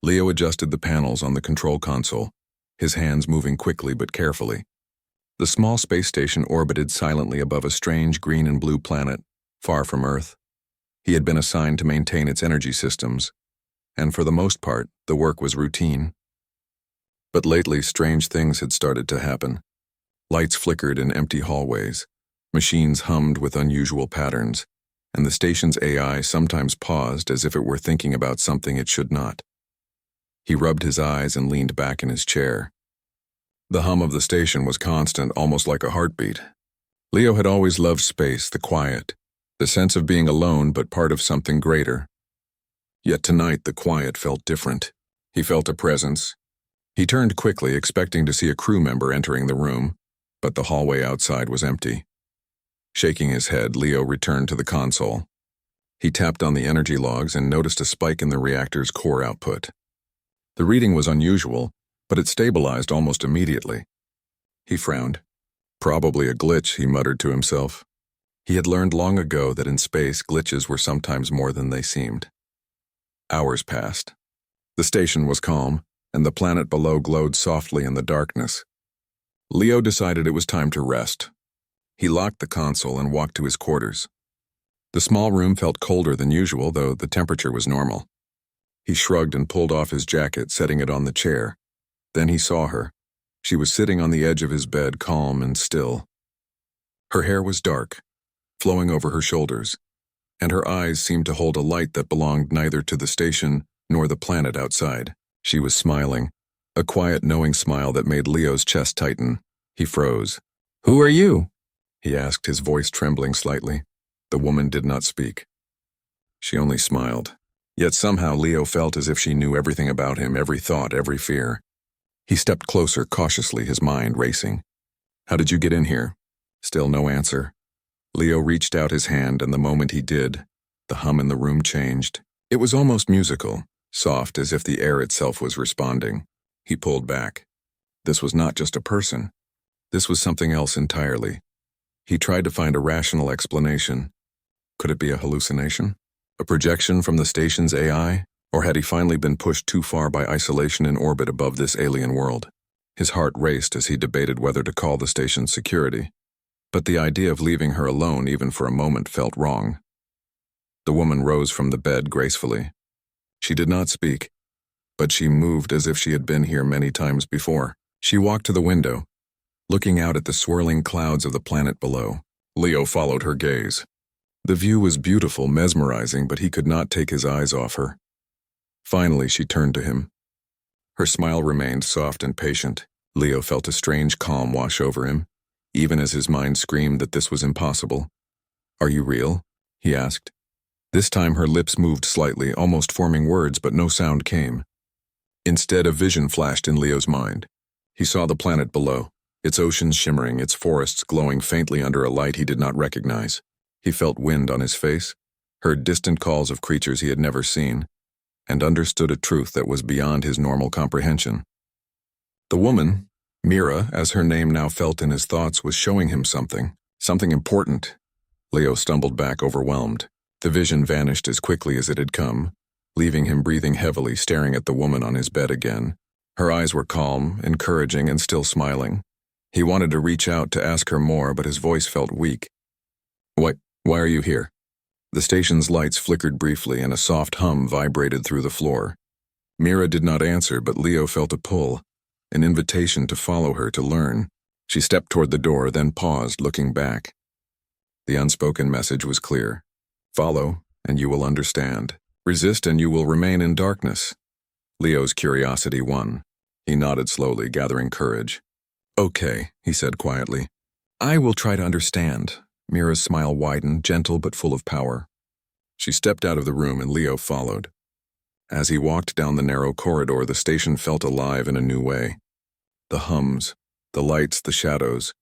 Leo adjusted the panels on the control console, his hands moving quickly but carefully. The small space station orbited silently above a strange green and blue planet, far from Earth. He had been assigned to maintain its energy systems, and for the most part, the work was routine. But lately, strange things had started to happen. Lights flickered in empty hallways, machines hummed with unusual patterns, and the station's AI sometimes paused as if it were thinking about something it should not. He rubbed his eyes and leaned back in his chair. The hum of the station was constant, almost like a heartbeat. Leo had always loved space, the quiet, the sense of being alone but part of something greater. Yet tonight the quiet felt different. He felt a presence. He turned quickly, expecting to see a crew member entering the room, but the hallway outside was empty. Shaking his head, Leo returned to the console. He tapped on the energy logs and noticed a spike in the reactor's core output. The reading was unusual, but it stabilized almost immediately. He frowned. Probably a glitch, he muttered to himself. He had learned long ago that in space, glitches were sometimes more than they seemed. Hours passed. The station was calm, and the planet below glowed softly in the darkness. Leo decided it was time to rest. He locked the console and walked to his quarters. The small room felt colder than usual, though the temperature was normal. He shrugged and pulled off his jacket, setting it on the chair. Then he saw her. She was sitting on the edge of his bed, calm and still. Her hair was dark, flowing over her shoulders, and her eyes seemed to hold a light that belonged neither to the station nor the planet outside. She was smiling, a quiet, knowing smile that made Leo's chest tighten. He froze. "Who are you?" he asked, his voice trembling slightly. The woman did not speak. She only smiled. Yet somehow Leo felt as if she knew everything about him, every thought, every fear. He stepped closer, cautiously, his mind racing. "How did you get in here?" Still no answer. Leo reached out his hand, and the moment he did, the hum in the room changed. It was almost musical, soft as if the air itself was responding. He pulled back. This was not just a person. This was something else entirely. He tried to find a rational explanation. Could it be a hallucination? A projection from the station's AI? Or had he finally been pushed too far by isolation in orbit above this alien world? His heart raced as he debated whether to call the station's security. But the idea of leaving her alone even for a moment felt wrong. The woman rose from the bed gracefully. She did not speak, but she moved as if she had been here many times before. She walked to the window, looking out at the swirling clouds of the planet below. Leo followed her gaze. The view was beautiful, mesmerizing, but he could not take his eyes off her. Finally, she turned to him. Her smile remained soft and patient. Leo felt a strange calm wash over him, even as his mind screamed that this was impossible. "Are you real?" he asked. This time her lips moved slightly, almost forming words, but no sound came. Instead, a vision flashed in Leo's mind. He saw the planet below, its oceans shimmering, its forests glowing faintly under a light he did not recognize. He felt wind on his face, heard distant calls of creatures he had never seen, and understood a truth that was beyond his normal comprehension. The woman, Mira, as her name now felt in his thoughts, was showing him something important. Leo stumbled back, overwhelmed. The vision vanished as quickly as it had come, leaving him breathing heavily, staring at the woman on his bed again. Her eyes were calm, encouraging, and still smiling. He wanted to reach out to ask her more, but his voice felt weak. Why are you here?" The station's lights flickered briefly, and a soft hum vibrated through the floor. Mira did not answer, but Leo felt a pull, an invitation to follow her, to learn. She stepped toward the door, then paused, looking back. The unspoken message was clear. Follow, and you will understand. Resist, and you will remain in darkness. Leo's curiosity won. He nodded slowly, gathering courage. "Okay," he said quietly. "I will try to understand." Mira's smile widened, gentle but full of power. She stepped out of the room, and Leo followed. As he walked down the narrow corridor, the station felt alive in a new way. The hums, the lights, the shadows,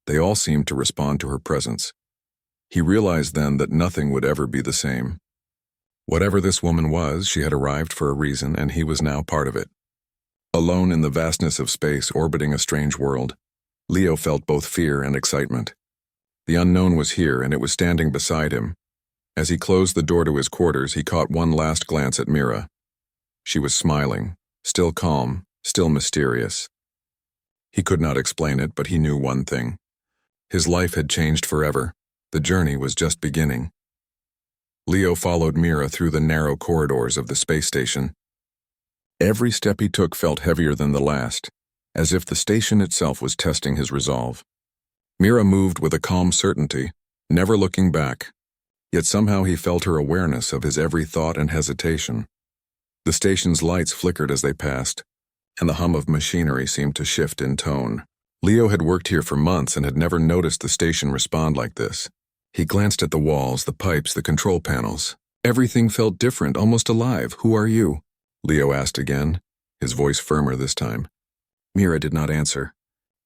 they all seemed to respond to her presence. He realized then that nothing would ever be the same. Whatever this woman was, she had arrived for a reason, and he was now part of it. Alone in the vastness of space, orbiting a strange world, Leo felt both fear and excitement. The unknown was here, and it was standing beside him. As he closed the door to his quarters, he caught one last glance at Mira. She was smiling, still calm, still mysterious. He could not explain it, but he knew one thing. His life had changed forever. The journey was just beginning. Leo followed Mira through the narrow corridors of the space station. Every step he took felt heavier than the last, as if the station itself was testing his resolve. Mira moved with a calm certainty, never looking back, yet somehow he felt her awareness of his every thought and hesitation. The station's lights flickered as they passed, and the hum of machinery seemed to shift in tone. Leo had worked here for months and had never noticed the station respond like this. He glanced at the walls, the pipes, the control panels. Everything felt different, almost alive. "Who are you?" Leo asked again, his voice firmer this time. Mira did not answer.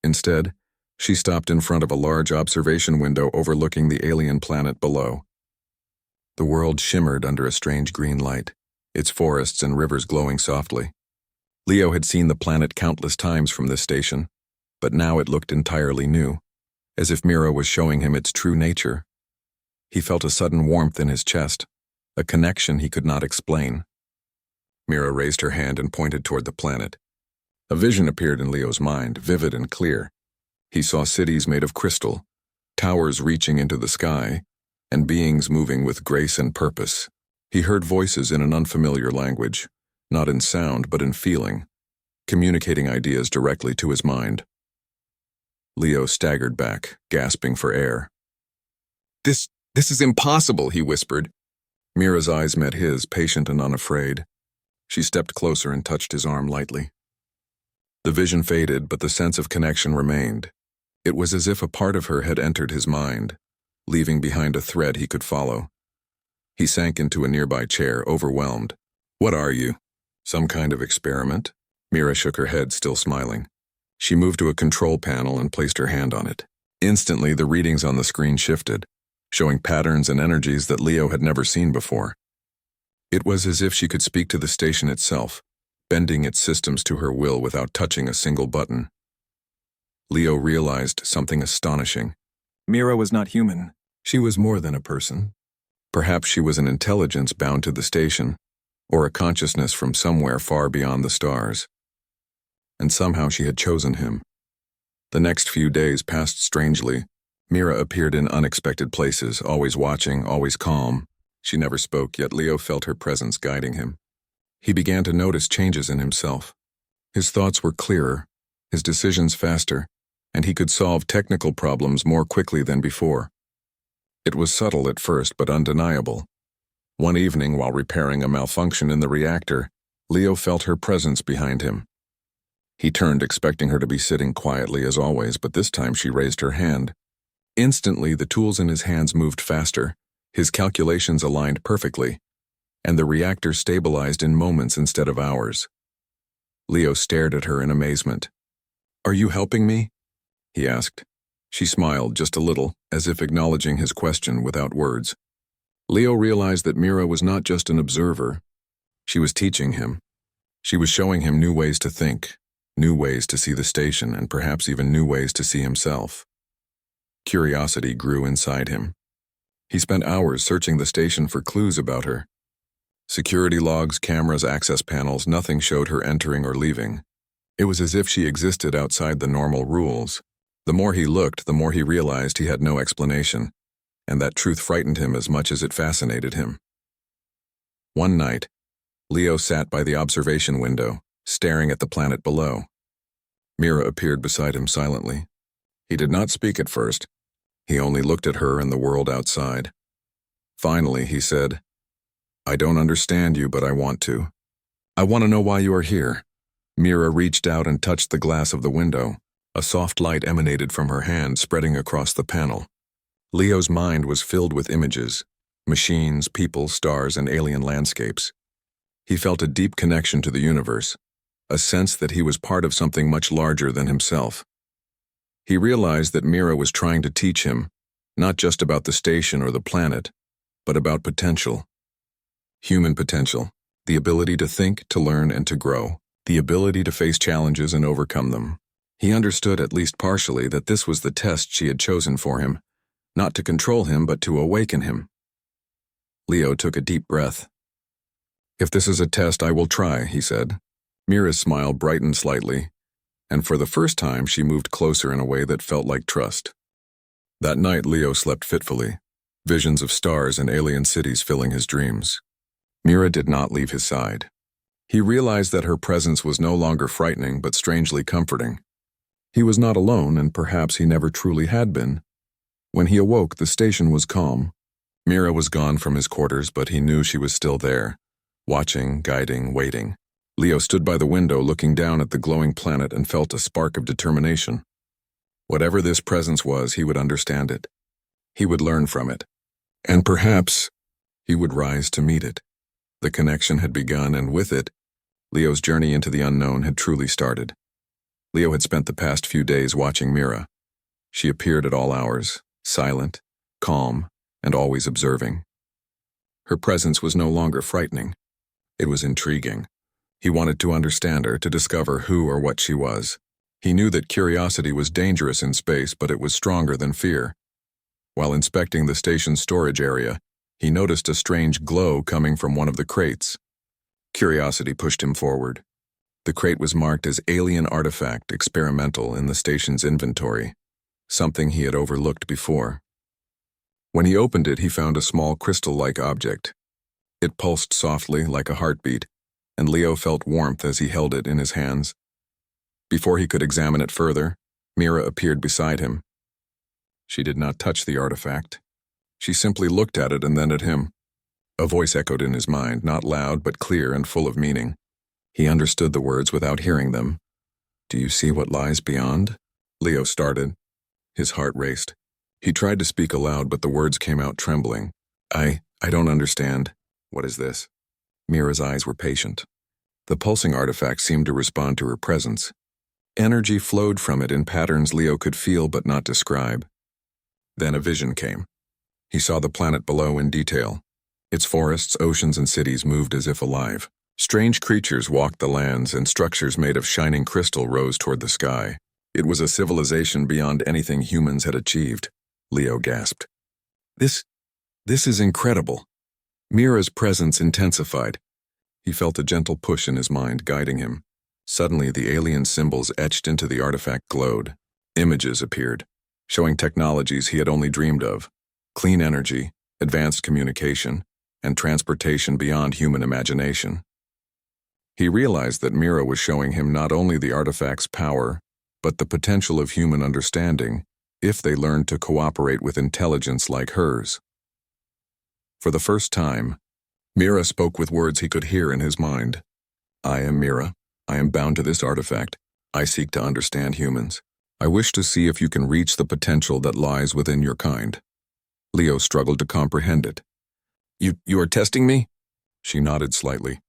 Instead, she stopped in front of a large observation window overlooking the alien planet below. The world shimmered under a strange green light, its forests and rivers glowing softly. Leo had seen the planet countless times from this station, but now it looked entirely new, as if Mira was showing him its true nature. He felt a sudden warmth in his chest, a connection he could not explain. Mira raised her hand and pointed toward the planet. A vision appeared in Leo's mind, vivid and clear. He saw cities made of crystal, towers reaching into the sky, and beings moving with grace and purpose. He heard voices in an unfamiliar language, not in sound but in feeling, communicating ideas directly to his mind. Leo staggered back, gasping for air. This is impossible," he whispered. Mira's eyes met his, patient and unafraid. She stepped closer and touched his arm lightly. The vision faded, but the sense of connection remained. It was as if a part of her had entered his mind, leaving behind a thread he could follow. He sank into a nearby chair, overwhelmed. "What are you? Some kind of experiment?" Mira shook her head, still smiling. She moved to a control panel and placed her hand on it. Instantly, the readings on the screen shifted, showing patterns and energies that Leo had never seen before. It was as if she could speak to the station itself, bending its systems to her will without touching a single button. Leo realized something astonishing. Mira was not human. She was more than a person. Perhaps she was an intelligence bound to the station, or a consciousness from somewhere far beyond the stars. And somehow she had chosen him. The next few days passed strangely. Mira appeared in unexpected places, always watching, always calm. She never spoke, yet Leo felt her presence guiding him. He began to notice changes in himself. His thoughts were clearer, his decisions faster, and he could solve technical problems more quickly than before. It was subtle at first, but undeniable. One evening, while repairing a malfunction in the reactor, Leo felt her presence behind him. He turned, expecting her to be sitting quietly as always, but this time she raised her hand. Instantly, the tools in his hands moved faster, his calculations aligned perfectly, and the reactor stabilized in moments instead of hours. Leo stared at her in amazement. "Are you helping me?" he asked. She smiled just a little, as if acknowledging his question without words. Leo realized that Mira was not just an observer. She was teaching him. She was showing him new ways to think, new ways to see the station, and perhaps even new ways to see himself. Curiosity grew inside him. He spent hours searching the station for clues about her. Security logs, cameras, access panels, nothing showed her entering or leaving. It was as if she existed outside the normal rules. The more he looked, the more he realized he had no explanation, and that truth frightened him as much as it fascinated him. One night, Leo sat by the observation window, staring at the planet below. Mira appeared beside him silently. He did not speak at first. He only looked at her and the world outside. Finally, he said, "I don't understand you, but I want to. I want to know why you are here." Mira reached out and touched the glass of the window. A soft light emanated from her hand, spreading across the panel. Leo's mind was filled with images, machines, people, stars, and alien landscapes. He felt a deep connection to the universe, a sense that he was part of something much larger than himself. He realized that Mira was trying to teach him, not just about the station or the planet, but about potential. Human potential, the ability to think, to learn, and to grow, the ability to face challenges and overcome them. He understood, at least partially, that this was the test she had chosen for him, not to control him, but to awaken him. Leo took a deep breath. "If this is a test, I will try," he said. Mira's smile brightened slightly, and for the first time she moved closer in a way that felt like trust. That night Leo slept fitfully, visions of stars and alien cities filling his dreams. Mira did not leave his side. He realized that her presence was no longer frightening but strangely comforting. He was not alone, and perhaps he never truly had been. When he awoke, the station was calm. Mira was gone from his quarters, but he knew she was still there, watching, guiding, waiting. Leo stood by the window looking down at the glowing planet and felt a spark of determination. Whatever this presence was, he would understand it. He would learn from it. And perhaps he would rise to meet it. The connection had begun, and with it, Leo's journey into the unknown had truly started. Leo had spent the past few days watching Mira. She appeared at all hours, silent, calm, and always observing. Her presence was no longer frightening. It was intriguing. He wanted to understand her, to discover who or what she was. He knew that curiosity was dangerous in space, but it was stronger than fear. While inspecting the station's storage area, he noticed a strange glow coming from one of the crates. Curiosity pushed him forward. The crate was marked as Alien Artifact Experimental in the station's inventory, something he had overlooked before. When he opened it, he found a small crystal-like object. It pulsed softly like a heartbeat, and Leo felt warmth as he held it in his hands. Before he could examine it further, Mira appeared beside him. She did not touch the artifact. She simply looked at it and then at him. A voice echoed in his mind, not loud but clear and full of meaning. He understood the words without hearing them. "Do you see what lies beyond?" Leo started. His heart raced. He tried to speak aloud, but the words came out trembling. I don't understand. What is this?" Mira's eyes were patient. The pulsing artifact seemed to respond to her presence. Energy flowed from it in patterns Leo could feel but not describe. Then a vision came. He saw the planet below in detail. Its forests, oceans, and cities moved as if alive. Strange creatures walked the lands, and structures made of shining crystal rose toward the sky. It was a civilization beyond anything humans had achieved. Leo gasped. This is incredible." Mira's presence intensified. He felt a gentle push in his mind, guiding him. Suddenly, the alien symbols etched into the artifact glowed. Images appeared, showing technologies he had only dreamed of. Clean energy, advanced communication, and transportation beyond human imagination. He realized that Mira was showing him not only the artifact's power, but the potential of human understanding, if they learned to cooperate with intelligence like hers. For the first time, Mira spoke with words he could hear in his mind. "I am Mira. I am bound to this artifact. I seek to understand humans. I wish to see if you can reach the potential that lies within your kind." Leo struggled to comprehend it. You are testing me?" She nodded slightly.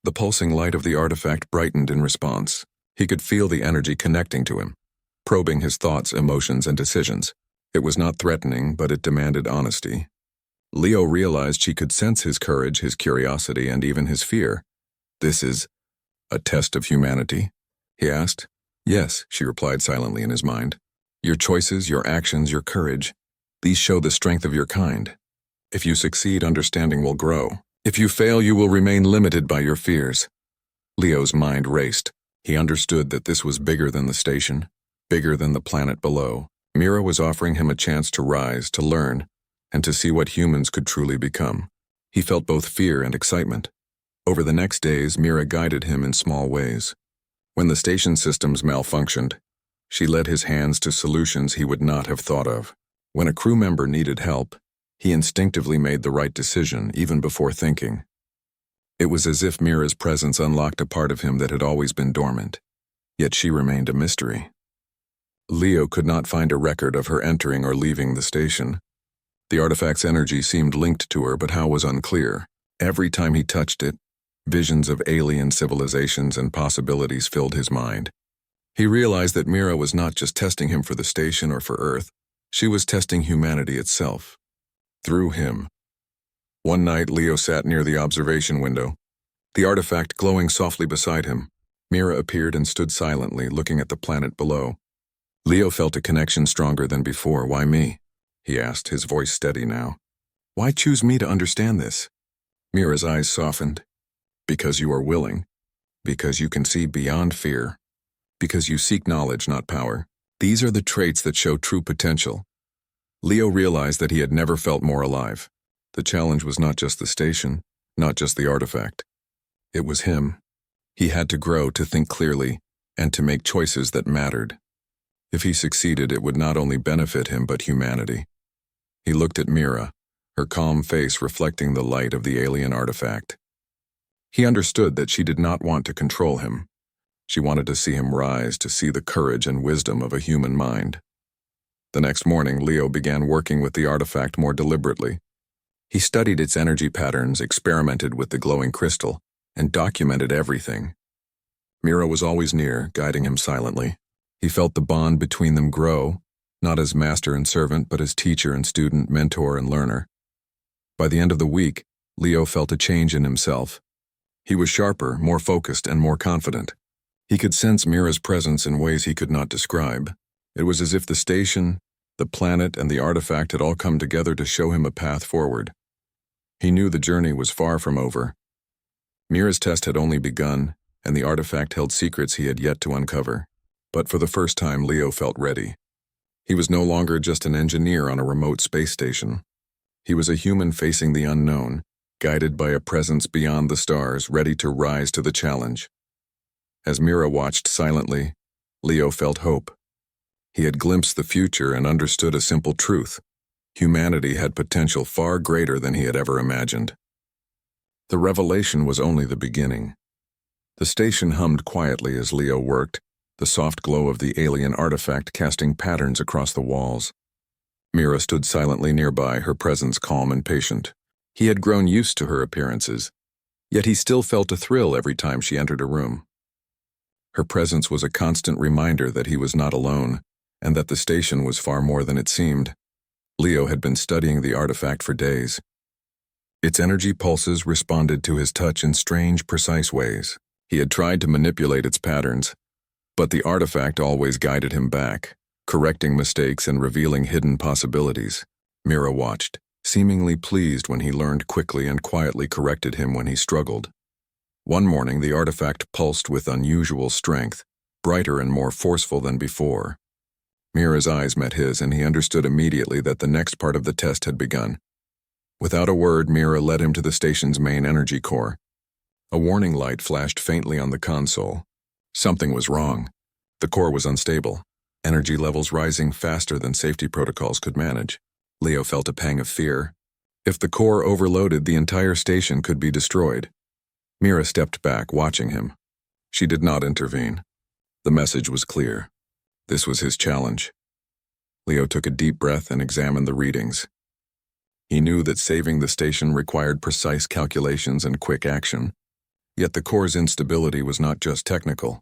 The pulsing light of the artifact brightened in response. He could feel the energy connecting to him, probing his thoughts, emotions, and decisions. It was not threatening, but it demanded honesty. Leo realized she could sense his courage, his curiosity, and even his fear. "This is a test of humanity?" he asked. "Yes," she replied silently in his mind. "Your choices, your actions, your courage, these show the strength of your kind. If you succeed, understanding will grow. If you fail, you will remain limited by your fears." Leo's mind raced. He understood that this was bigger than the station, bigger than the planet below. Mira was offering him a chance to rise, to learn, and to see what humans could truly become. He felt both fear and excitement. Over the next days, Mira guided him in small ways. When the station systems malfunctioned, she led his hands to solutions he would not have thought of. When a crew member needed help, he instinctively made the right decision, even before thinking. It was as if Mira's presence unlocked a part of him that had always been dormant, yet she remained a mystery. Leo could not find a record of her entering or leaving the station. The artifact's energy seemed linked to her, but how was unclear. Every time he touched it, visions of alien civilizations and possibilities filled his mind. He realized that Mira was not just testing him for the station or for Earth, she was testing humanity itself. Through him. One night, Leo sat near the observation window, the artifact glowing softly beside him. Mira appeared and stood silently, looking at the planet below. Leo felt a connection stronger than before. "Why me?" he asked, his voice steady now. "Why choose me to understand this?" Mira's eyes softened. because you are willing, because you can see beyond fear, because you seek knowledge, not power. These are the traits that show true potential. Leo realized that he had never felt more alive. The challenge was not just the station, not just the artifact. It was him. He had to grow, to think clearly, and to make choices that mattered. If he succeeded, it would not only benefit him but humanity. He looked at Mira, her calm face reflecting the light of the alien artifact. He understood that she did not want to control him. She wanted to see him rise, to see the courage and wisdom of a human mind. The next morning, Leo began working with the artifact more deliberately. He studied its energy patterns, experimented with the glowing crystal, and documented everything. Mira was always near, guiding him silently. He felt the bond between them grow, not as master and servant, but as teacher and student, mentor and learner. By the end of the week, Leo felt a change in himself. He was sharper, more focused, and more confident. He could sense Mira's presence in ways he could not describe. It was as if the station, the planet, and the artifact had all come together to show him a path forward. He knew the journey was far from over. Mira's test had only begun, and the artifact held secrets he had yet to uncover. But for the first time, Leo felt ready. He was no longer just an engineer on a remote space station. He was a human facing the unknown, guided by a presence beyond the stars, ready to rise to the challenge. As Mira watched silently, Leo felt hope. He had glimpsed the future and understood a simple truth. Humanity had potential far greater than he had ever imagined. The revelation was only the beginning. The station hummed quietly as Leo worked, the soft glow of the alien artifact casting patterns across the walls. Mira stood silently nearby, her presence calm and patient. He had grown used to her appearances, yet he still felt a thrill every time she entered a room. Her presence was a constant reminder that he was not alone, and that the station was far more than it seemed. Leo had been studying the artifact for days. Its energy pulses responded to his touch in strange, precise ways. He had tried to manipulate its patterns, but the artifact always guided him back, correcting mistakes and revealing hidden possibilities. Mira watched, seemingly pleased when he learned quickly and quietly corrected him when he struggled. One morning, the artifact pulsed with unusual strength, brighter and more forceful than before. Mira's eyes met his, and he understood immediately that the next part of the test had begun. Without a word, Mira led him to the station's main energy core. A warning light flashed faintly on the console. Something was wrong. The core was unstable, energy levels rising faster than safety protocols could manage. Leo felt a pang of fear. If the core overloaded, the entire station could be destroyed. Mira stepped back, watching him. She did not intervene. The message was clear. This was his challenge. Leo took a deep breath and examined the readings. He knew that saving the station required precise calculations and quick action. Yet the core's instability was not just technical.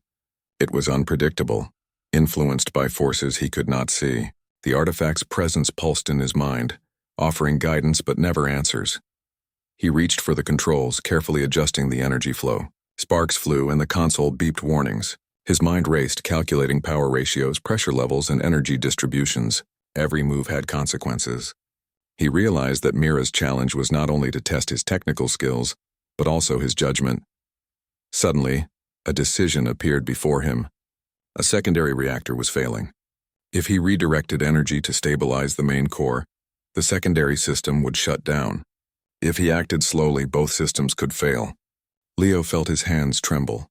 It was unpredictable, influenced by forces he could not see. The artifact's presence pulsed in his mind, offering guidance but never answers. He reached for the controls, carefully adjusting the energy flow. Sparks flew and the console beeped warnings. His mind raced, calculating power ratios, pressure levels, and energy distributions. Every move had consequences. He realized that Mira's challenge was not only to test his technical skills, but also his judgment. Suddenly, a decision appeared before him. A secondary reactor was failing. If he redirected energy to stabilize the main core, the secondary system would shut down. If he acted slowly, both systems could fail. Leo felt his hands tremble.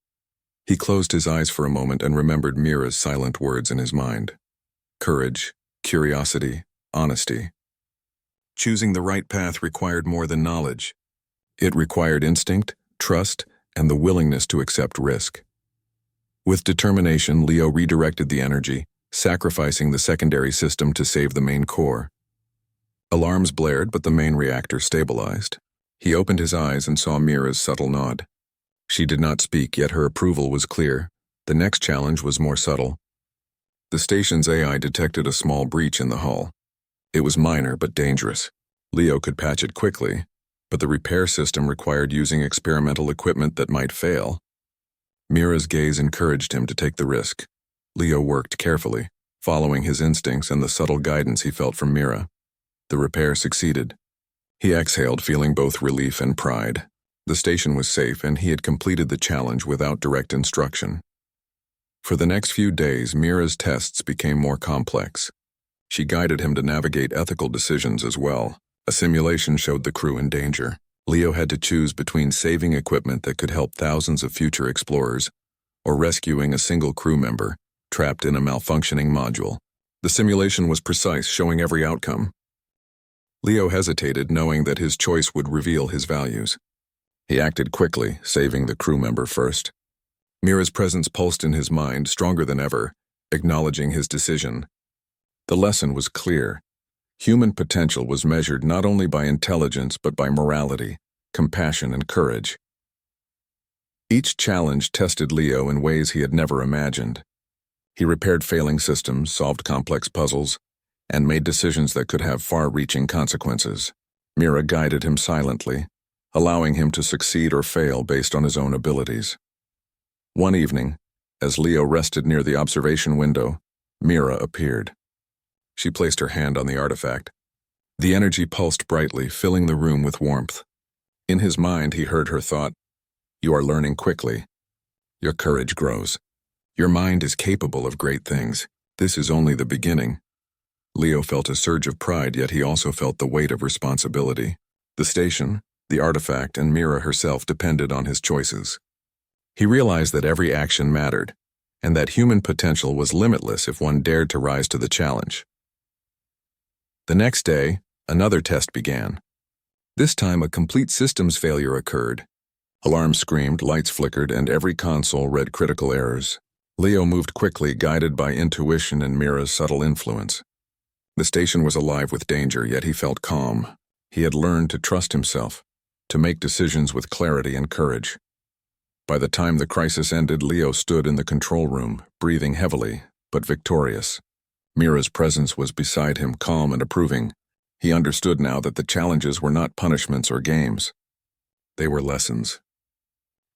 He closed his eyes for a moment and remembered Mira's silent words in his mind. Courage, curiosity, honesty. Choosing the right path required more than knowledge. It required instinct, trust, and the willingness to accept risk. With determination, Leo redirected the energy, sacrificing the secondary system to save the main core. Alarms blared, but the main reactor stabilized. He opened his eyes and saw Mira's subtle nod. She did not speak, yet her approval was clear. The next challenge was more subtle. The station's AI detected a small breach in the hull. It was minor but dangerous. Leo could patch it quickly, but the repair system required using experimental equipment that might fail. Mira's gaze encouraged him to take the risk. Leo worked carefully, following his instincts and the subtle guidance he felt from Mira. The repair succeeded. He exhaled, feeling both relief and pride. The station was safe and he had completed the challenge without direct instruction. For the next few days, Mira's tests became more complex. She guided him to navigate ethical decisions as well. A simulation showed the crew in danger. Leo had to choose between saving equipment that could help thousands of future explorers or rescuing a single crew member trapped in a malfunctioning module. The simulation was precise, showing every outcome. Leo hesitated, knowing that his choice would reveal his values. He acted quickly, saving the crew member first. Mira's presence pulsed in his mind, stronger than ever, acknowledging his decision. The lesson was clear. Human potential was measured not only by intelligence but by morality, compassion, and courage. Each challenge tested Leo in ways he had never imagined. He repaired failing systems, solved complex puzzles, and made decisions that could have far-reaching consequences. Mira guided him silently, allowing him to succeed or fail based on his own abilities. One evening, as Leo rested near the observation window, Mira appeared. She placed her hand on the artifact. The energy pulsed brightly, filling the room with warmth. In his mind, he heard her thought, "You are learning quickly. Your courage grows. Your mind is capable of great things. This is only the beginning." Leo felt a surge of pride, yet he also felt the weight of responsibility. The station, the artifact, and Mira herself depended on his choices. He realized that every action mattered, and that human potential was limitless if one dared to rise to the challenge. The next day, another test began. This time, a complete systems failure occurred. Alarms screamed, lights flickered, and every console read critical errors. Leo moved quickly, guided by intuition and Mira's subtle influence. The station was alive with danger, yet he felt calm. He had learned to trust himself, to make decisions with clarity and courage. By the time the crisis ended, Leo stood in the control room, breathing heavily, but victorious. Mira's presence was beside him, calm and approving. He understood now that the challenges were not punishments or games. They were lessons.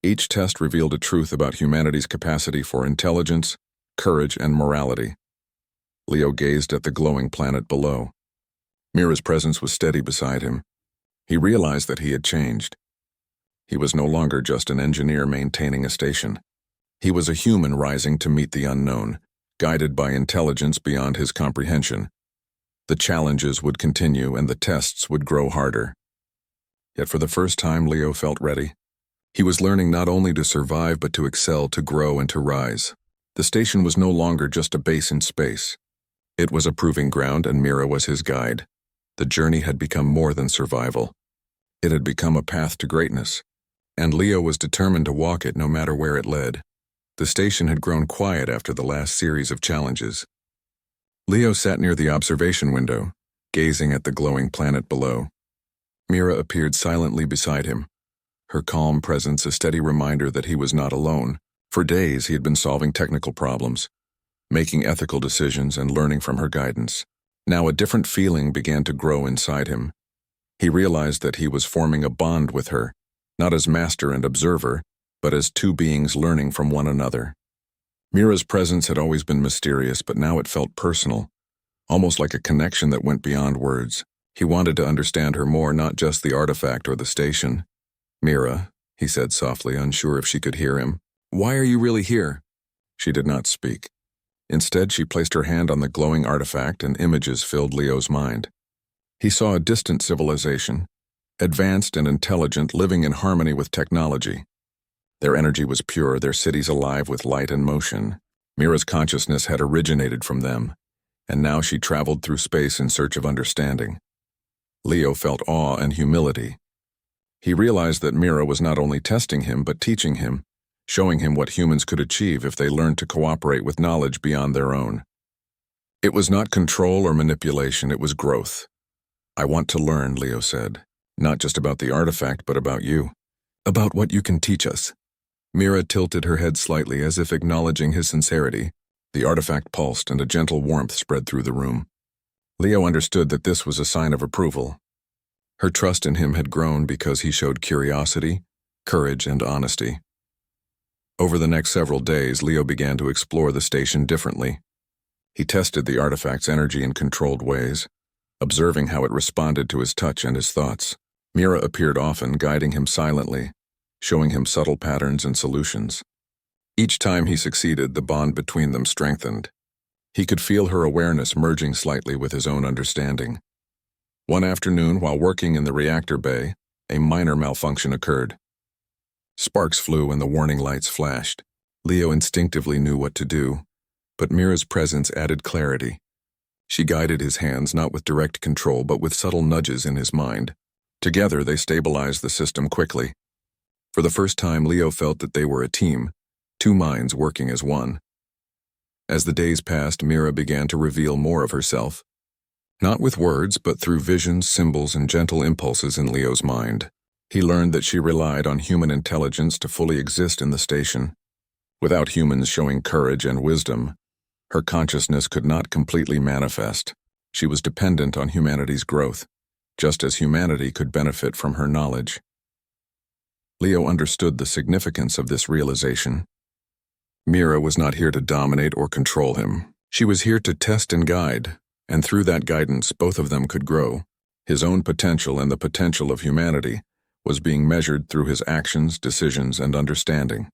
Each test revealed a truth about humanity's capacity for intelligence, courage, and morality. Leo gazed at the glowing planet below. Mira's presence was steady beside him. He realized that he had changed. He was no longer just an engineer maintaining a station. He was a human rising to meet the unknown, guided by intelligence beyond his comprehension. The challenges would continue and the tests would grow harder. Yet for the first time, Leo felt ready. He was learning not only to survive but to excel, to grow, and to rise. The station was no longer just a base in space. It was a proving ground, and Mira was his guide. The journey had become more than survival. It had become a path to greatness, and Leo was determined to walk it no matter where it led. The station had grown quiet after the last series of challenges. Leo sat near the observation window, gazing at the glowing planet below. Mira appeared silently beside him, her calm presence a steady reminder that he was not alone. For days he had been solving technical problems, making ethical decisions, and learning from her guidance. Now a different feeling began to grow inside him. He realized that he was forming a bond with her, not as master and observer, but as two beings learning from one another. Mira's presence had always been mysterious, but now it felt personal, almost like a connection that went beyond words. He wanted to understand her more, not just the artifact or the station. "Mira," he said softly, unsure if she could hear him. "Why are you really here?" She did not speak. Instead, she placed her hand on the glowing artifact, and images filled Leo's mind. He saw a distant civilization, advanced and intelligent, living in harmony with technology. Their energy was pure, their cities alive with light and motion. Mira's consciousness had originated from them, and now she traveled through space in search of understanding. Leo felt awe and humility. He realized that Mira was not only testing him but teaching him, showing him what humans could achieve if they learned to cooperate with knowledge beyond their own. It was not control or manipulation, it was growth. "I want to learn," Leo said, "not just about the artifact but about you, about what you can teach us." Mira tilted her head slightly as if acknowledging his sincerity. The artifact pulsed and a gentle warmth spread through the room. Leo understood that this was a sign of approval. Her trust in him had grown because he showed curiosity, courage, and honesty. Over the next several days, Leo began to explore the station differently. He tested the artifact's energy in controlled ways, observing how it responded to his touch and his thoughts. Mira appeared often, guiding him silently, showing him subtle patterns and solutions. Each time he succeeded, the bond between them strengthened. He could feel her awareness merging slightly with his own understanding. One afternoon, while working in the reactor bay, a minor malfunction occurred. Sparks flew and the warning lights flashed. Leo instinctively knew what to do, but Mira's presence added clarity. She guided his hands not with direct control but with subtle nudges in his mind. Together, they stabilized the system quickly. For the first time, Leo felt that they were a team, two minds working as one. As the days passed, Mira began to reveal more of herself. Not with words, but through visions, symbols, and gentle impulses in Leo's mind. He learned that she relied on human intelligence to fully exist in the station. Without humans showing courage and wisdom, her consciousness could not completely manifest. She was dependent on humanity's growth, just as humanity could benefit from her knowledge. Leo understood the significance of this realization. Mira was not here to dominate or control him. She was here to test and guide, and through that guidance, both of them could grow. His own potential and the potential of humanity was being measured through his actions, decisions, and understanding.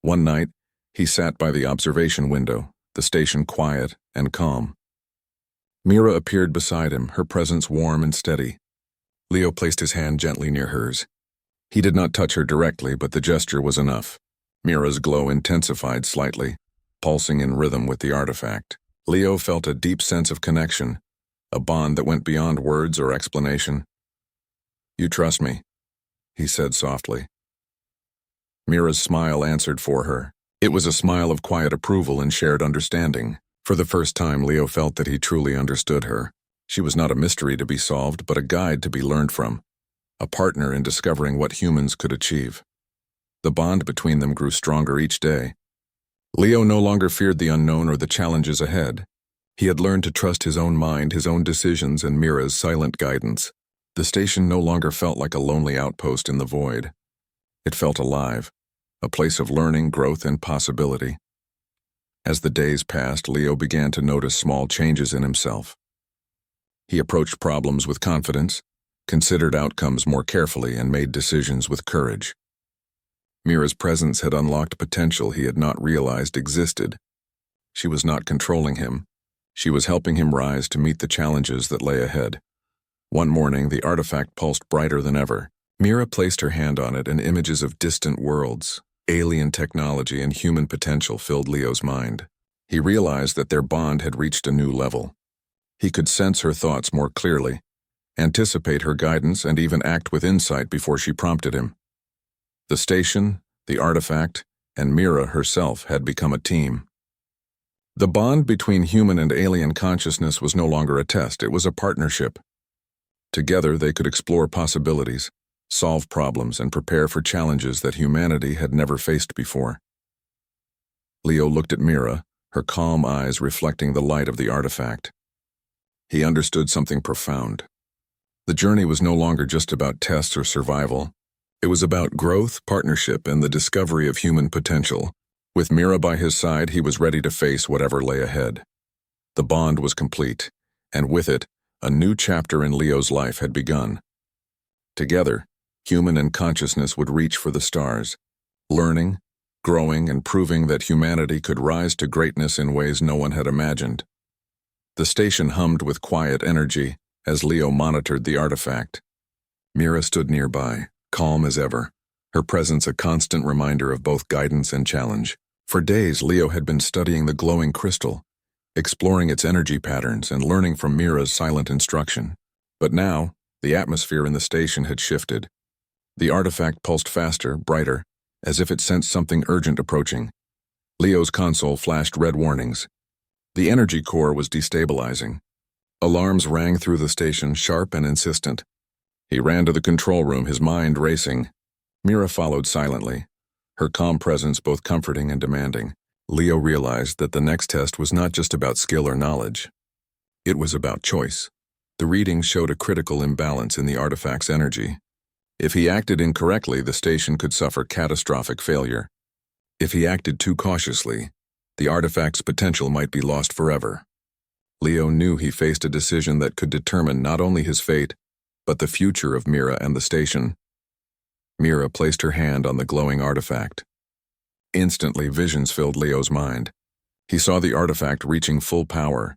One night, he sat by the observation window, the station quiet and calm. Mira appeared beside him, her presence warm and steady. Leo placed his hand gently near hers. He did not touch her directly, but the gesture was enough. Mira's glow intensified slightly, pulsing in rhythm with the artifact. Leo felt a deep sense of connection, a bond that went beyond words or explanation. "You trust me," he said softly. Mira's smile answered for her. It was a smile of quiet approval and shared understanding. For the first time, Leo felt that he truly understood her. She was not a mystery to be solved, but a guide to be learned from, a partner in discovering what humans could achieve. The bond between them grew stronger each day. Leo no longer feared the unknown or the challenges ahead. He had learned to trust his own mind, his own decisions, and Mira's silent guidance. The station no longer felt like a lonely outpost in the void. It felt alive, a place of learning, growth, and possibility. As the days passed, Leo began to notice small changes in himself. He approached problems with confidence, considered outcomes more carefully, and made decisions with courage. Mira's presence had unlocked potential he had not realized existed. She was not controlling him. She was helping him rise to meet the challenges that lay ahead. One morning, the artifact pulsed brighter than ever. Mira placed her hand on it, and images of distant worlds, alien technology, and human potential filled Leo's mind. He realized that their bond had reached a new level. He could sense her thoughts more clearly, anticipate her guidance, and even act with insight before she prompted him. The station, the artifact, and Mira herself had become a team. The bond between human and alien consciousness was no longer a test, it was a partnership. Together, they could explore possibilities, solve problems, and prepare for challenges that humanity had never faced before. Leo looked at Mira, her calm eyes reflecting the light of the artifact. He understood something profound. The journey was no longer just about tests or survival. It was about growth, partnership, and the discovery of human potential. With Mira by his side, he was ready to face whatever lay ahead. The bond was complete, and with it, a new chapter in Leo's life had begun. Together, human and consciousness would reach for the stars, learning, growing, and proving that humanity could rise to greatness in ways no one had imagined. The station hummed with quiet energy as Leo monitored the artifact. Mira stood nearby, calm as ever, her presence a constant reminder of both guidance and challenge. For days, Leo had been studying the glowing crystal, exploring its energy patterns and learning from Mira's silent instruction. But now, the atmosphere in the station had shifted. The artifact pulsed faster, brighter, as if it sensed something urgent approaching. Leo's console flashed red warnings. The energy core was destabilizing. Alarms rang through the station, sharp and insistent. He ran to the control room, his mind racing. Mira followed silently, her calm presence both comforting and demanding. Leo realized that the next test was not just about skill or knowledge. It was about choice. The readings showed a critical imbalance in the artifact's energy. If he acted incorrectly, the station could suffer catastrophic failure. If he acted too cautiously, the artifact's potential might be lost forever. Leo knew he faced a decision that could determine not only his fate, but the future of Mira and the station. Mira placed her hand on the glowing artifact. Instantly, visions filled Leo's mind. He saw the artifact reaching full power,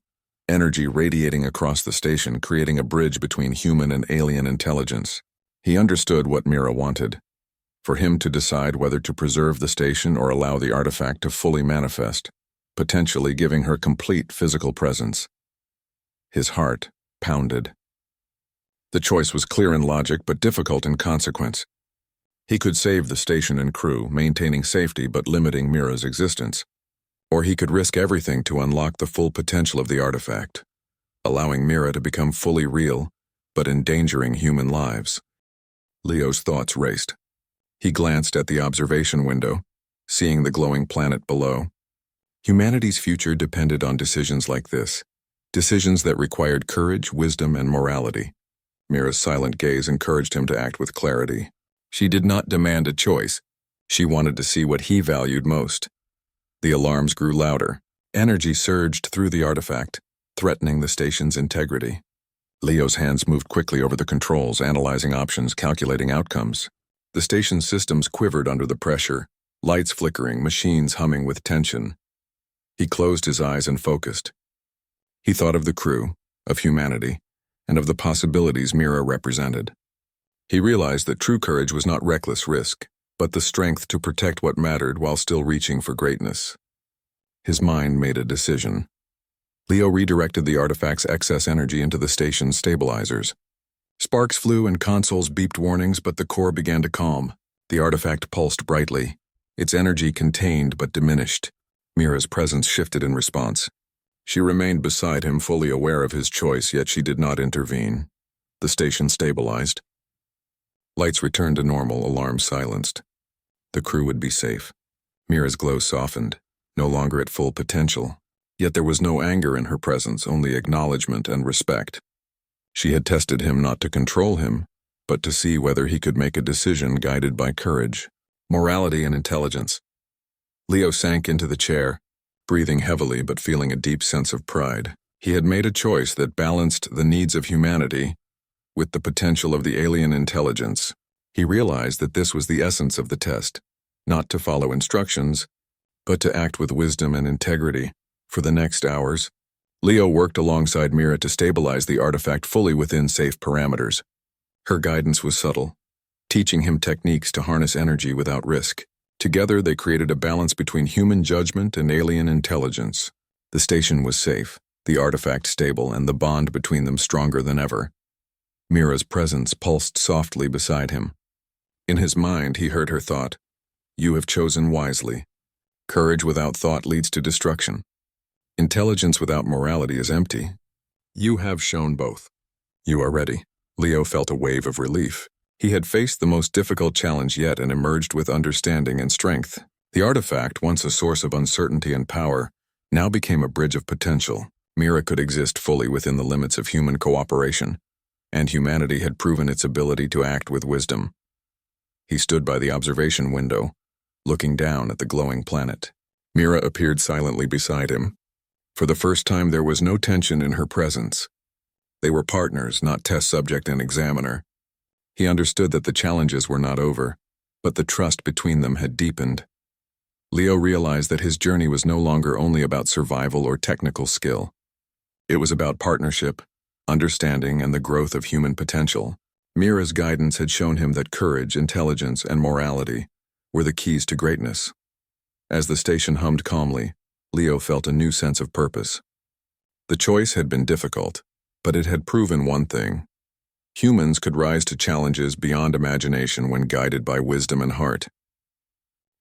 energy radiating across the station, creating a bridge between human and alien intelligence. He understood what Mira wanted, for him to decide whether to preserve the station or allow the artifact to fully manifest, potentially giving her complete physical presence. His heart pounded. The choice was clear in logic but difficult in consequence. He could save the station and crew, maintaining safety but limiting Mira's existence. Or he could risk everything to unlock the full potential of the artifact, allowing Mira to become fully real, but endangering human lives. Leo's thoughts raced. He glanced at the observation window, seeing the glowing planet below. Humanity's future depended on decisions like this, decisions that required courage, wisdom, and morality. Mira's silent gaze encouraged him to act with clarity. She did not demand a choice. She wanted to see what he valued most. The alarms grew louder. Energy surged through the artifact, threatening the station's integrity. Leo's hands moved quickly over the controls, analyzing options, calculating outcomes. The station's systems quivered under the pressure, lights flickering, machines humming with tension. He closed his eyes and focused. He thought of the crew, of humanity, and of the possibilities Mira represented. He realized that true courage was not reckless risk, but the strength to protect what mattered while still reaching for greatness. His mind made a decision. Leo redirected the artifact's excess energy into the station's stabilizers. Sparks flew and consoles beeped warnings, but the core began to calm. The artifact pulsed brightly, its energy contained but diminished. Mira's presence shifted in response. She remained beside him, fully aware of his choice, yet she did not intervene. The station stabilized. Lights returned to normal, alarms silenced. The crew would be safe. Mira's glow softened, no longer at full potential. Yet there was no anger in her presence, only acknowledgement and respect. She had tested him not to control him, but to see whether he could make a decision guided by courage, morality, and intelligence. Leo sank into the chair, breathing heavily but feeling a deep sense of pride. He had made a choice that balanced the needs of humanity with the potential of the alien intelligence. He realized that this was the essence of the test, not to follow instructions, but to act with wisdom and integrity. For the next hours, Leo worked alongside Mira to stabilize the artifact fully within safe parameters. Her guidance was subtle, teaching him techniques to harness energy without risk. Together, they created a balance between human judgment and alien intelligence. The station was safe, the artifact stable, and the bond between them stronger than ever. Mira's presence pulsed softly beside him. In his mind, he heard her thought, "You have chosen wisely. Courage without thought leads to destruction. Intelligence without morality is empty. You have shown both. You are ready." Leo felt a wave of relief. He had faced the most difficult challenge yet and emerged with understanding and strength. The artifact, once a source of uncertainty and power, now became a bridge of potential. Mira could exist fully within the limits of human cooperation, and humanity had proven its ability to act with wisdom. He stood by the observation window, looking down at the glowing planet. Mira appeared silently beside him. For the first time, there was no tension in her presence. They were partners, not test subject and examiner. He understood that the challenges were not over, but the trust between them had deepened. Leo realized that his journey was no longer only about survival or technical skill. It was about partnership, understanding, and the growth of human potential. Mira's guidance had shown him that courage, intelligence, and morality were the keys to greatness. As the station hummed calmly, Leo felt a new sense of purpose. The choice had been difficult, but it had proven one thing. Humans could rise to challenges beyond imagination when guided by wisdom and heart.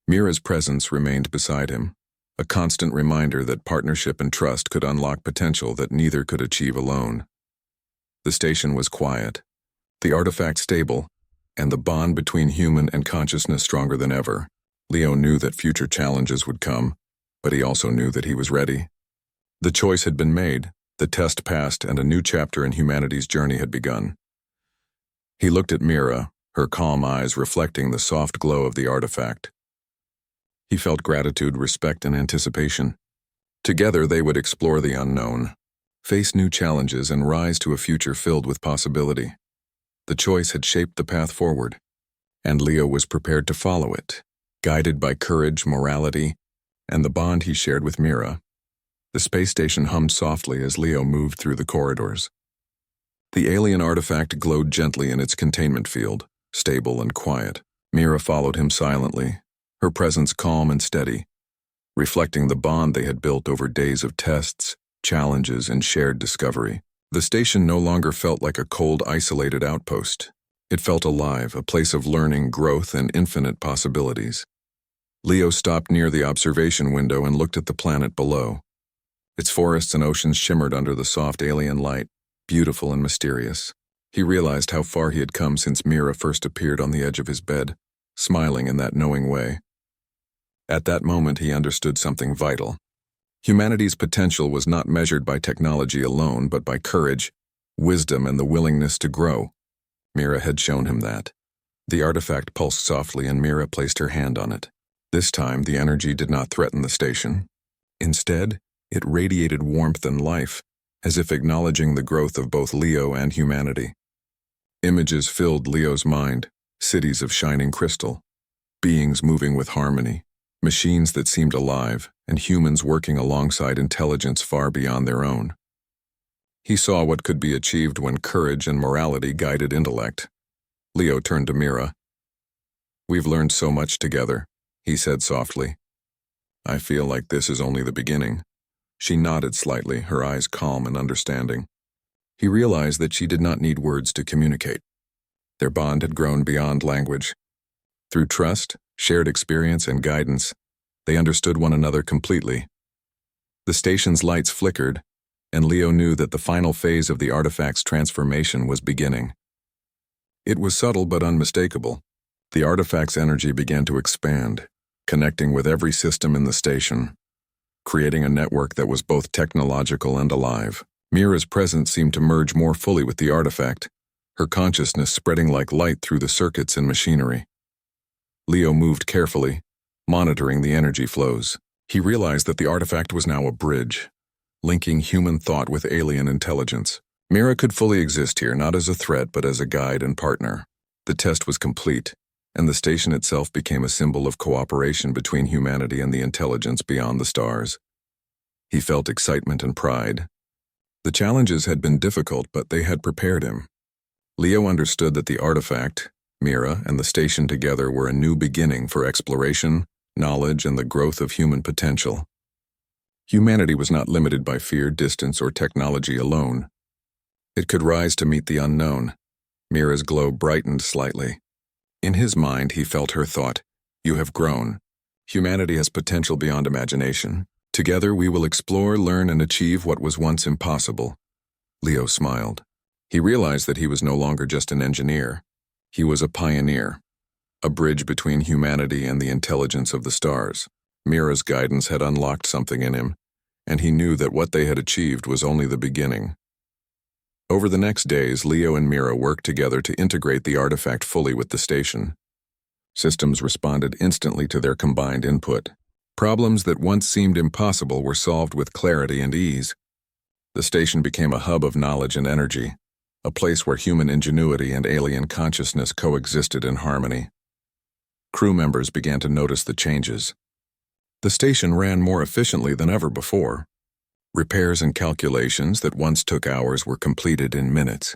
Mira's presence remained beside him, a constant reminder that partnership and trust could unlock potential that neither could achieve alone. The station was quiet, the artifact stable, and the bond between human and consciousness stronger than ever. Leo knew that future challenges would come, but he also knew that he was ready. The choice had been made, the test passed, and a new chapter in humanity's journey had begun. He looked at Mira, her calm eyes reflecting the soft glow of the artifact. He felt gratitude, respect, and anticipation. Together they would explore the unknown, face new challenges, and rise to a future filled with possibility. The choice had shaped the path forward. and Leo was prepared to follow it, guided by courage, morality, and the bond he shared with Mira. The space station hummed softly as Leo moved through the corridors. The alien artifact glowed gently in its containment field, stable and quiet. Mira followed him silently, her presence calm and steady, reflecting the bond they had built over days of tests, challenges, and shared discovery. The station no longer felt like a cold, isolated outpost. It felt alive, a place of learning, growth, and infinite possibilities. Leo stopped near the observation window and looked at the planet below. Its forests and oceans shimmered under the soft alien light, beautiful and mysterious. He realized how far he had come since Mira first appeared on the edge of his bed, smiling in that knowing way. At that moment, he understood something vital. Humanity's potential was not measured by technology alone, but by courage, wisdom, and the willingness to grow. Mira had shown him that. The artifact pulsed softly, and Mira placed her hand on it. This time, the energy did not threaten the station. Instead, it radiated warmth and life, as if acknowledging the growth of both Leo and humanity. Images filled Leo's mind, cities of shining crystal, beings moving with harmony, machines that seemed alive, and humans working alongside intelligence far beyond their own. He saw what could be achieved when courage and morality guided intellect. Leo turned to Mira. "We've learned so much together," he said softly. "I feel like this is only the beginning." She nodded slightly, her eyes calm and understanding. He realized that she did not need words to communicate. Their bond had grown beyond language. Through trust, shared experience, and guidance, they understood one another completely. The station's lights flickered, and Leo knew that the final phase of the artifact's transformation was beginning. It was subtle but unmistakable. The artifact's energy began to expand, connecting with every system in the station, creating a network that was both technological and alive. Mira's presence seemed to merge more fully with the artifact, her consciousness spreading like light through the circuits and machinery. Leo moved carefully, monitoring the energy flows. He realized that the artifact was now a bridge, linking human thought with alien intelligence. Mira could fully exist here, not as a threat but as a guide and partner. The test was complete, and the station itself became a symbol of cooperation between humanity and the intelligence beyond the stars. He felt excitement and pride. The challenges had been difficult, but they had prepared him. Leo understood that the artifact, Mira, and the station together were a new beginning for exploration, knowledge, and the growth of human potential. Humanity was not limited by fear, distance, or technology alone. It could rise to meet the unknown. Mira's glow brightened slightly. In his mind, he felt her thought, "You have grown. Humanity has potential beyond imagination. Together we will explore, learn, and achieve what was once impossible." Leo smiled. He realized that he was no longer just an engineer. He was a pioneer, a bridge between humanity and the intelligence of the stars. Mira's guidance had unlocked something in him, and he knew that what they had achieved was only the beginning. Over the next days, Leo and Mira worked together to integrate the artifact fully with the station. Systems responded instantly to their combined input. Problems that once seemed impossible were solved with clarity and ease. The station became a hub of knowledge and energy, a place where human ingenuity and alien consciousness coexisted in harmony. Crew members began to notice the changes. The station ran more efficiently than ever before. Repairs and calculations that once took hours were completed in minutes.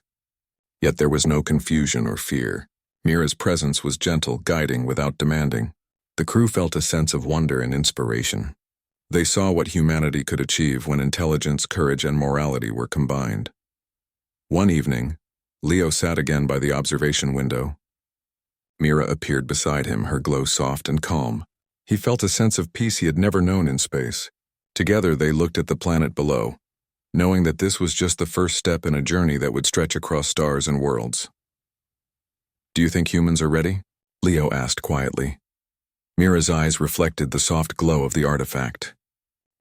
Yet there was no confusion or fear. Mira's presence was gentle, guiding without demanding. The crew felt a sense of wonder and inspiration. They saw what humanity could achieve when intelligence, courage, and morality were combined. One evening, Leo sat again by the observation window. Mira appeared beside him, her glow soft and calm. He felt a sense of peace he had never known in space. Together they looked at the planet below, knowing that this was just the first step in a journey that would stretch across stars and worlds. "Do you think humans are ready?" Leo asked quietly. Mira's eyes reflected the soft glow of the artifact.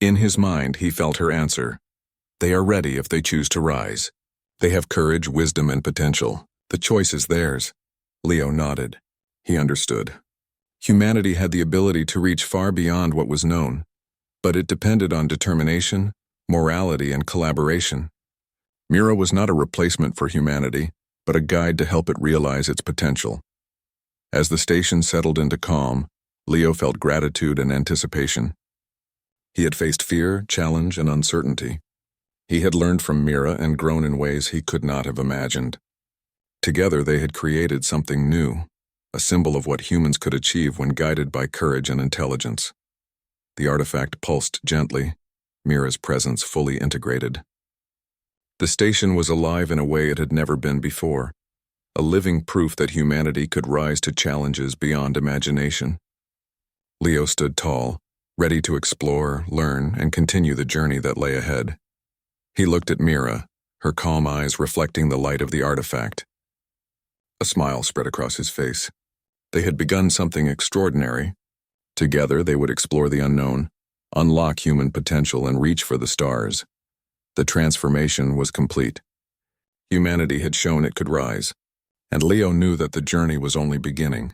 In his mind, he felt her answer. They are ready if they choose to rise. They have courage, wisdom, and potential. The choice is theirs. Leo nodded. He understood. Humanity had the ability to reach far beyond what was known, but it depended on determination, morality, and collaboration. Mira was not a replacement for humanity, but a guide to help it realize its potential. As the station settled into calm, Leo felt gratitude and anticipation. He had faced fear, challenge, and uncertainty. He had learned from Mira and grown in ways he could not have imagined. Together they had created something new, a symbol of what humans could achieve when guided by courage and intelligence. The artifact pulsed gently, Mira's presence fully integrated. The station was alive in a way it had never been before, a living proof that humanity could rise to challenges beyond imagination. Leo stood tall, ready to explore, learn, and continue the journey that lay ahead. He looked at Mira, her calm eyes reflecting the light of the artifact. A smile spread across his face. They had begun something extraordinary. Together they would explore the unknown, unlock human potential, and reach for the stars. The transformation was complete. Humanity had shown it could rise, and Leo knew that the journey was only beginning.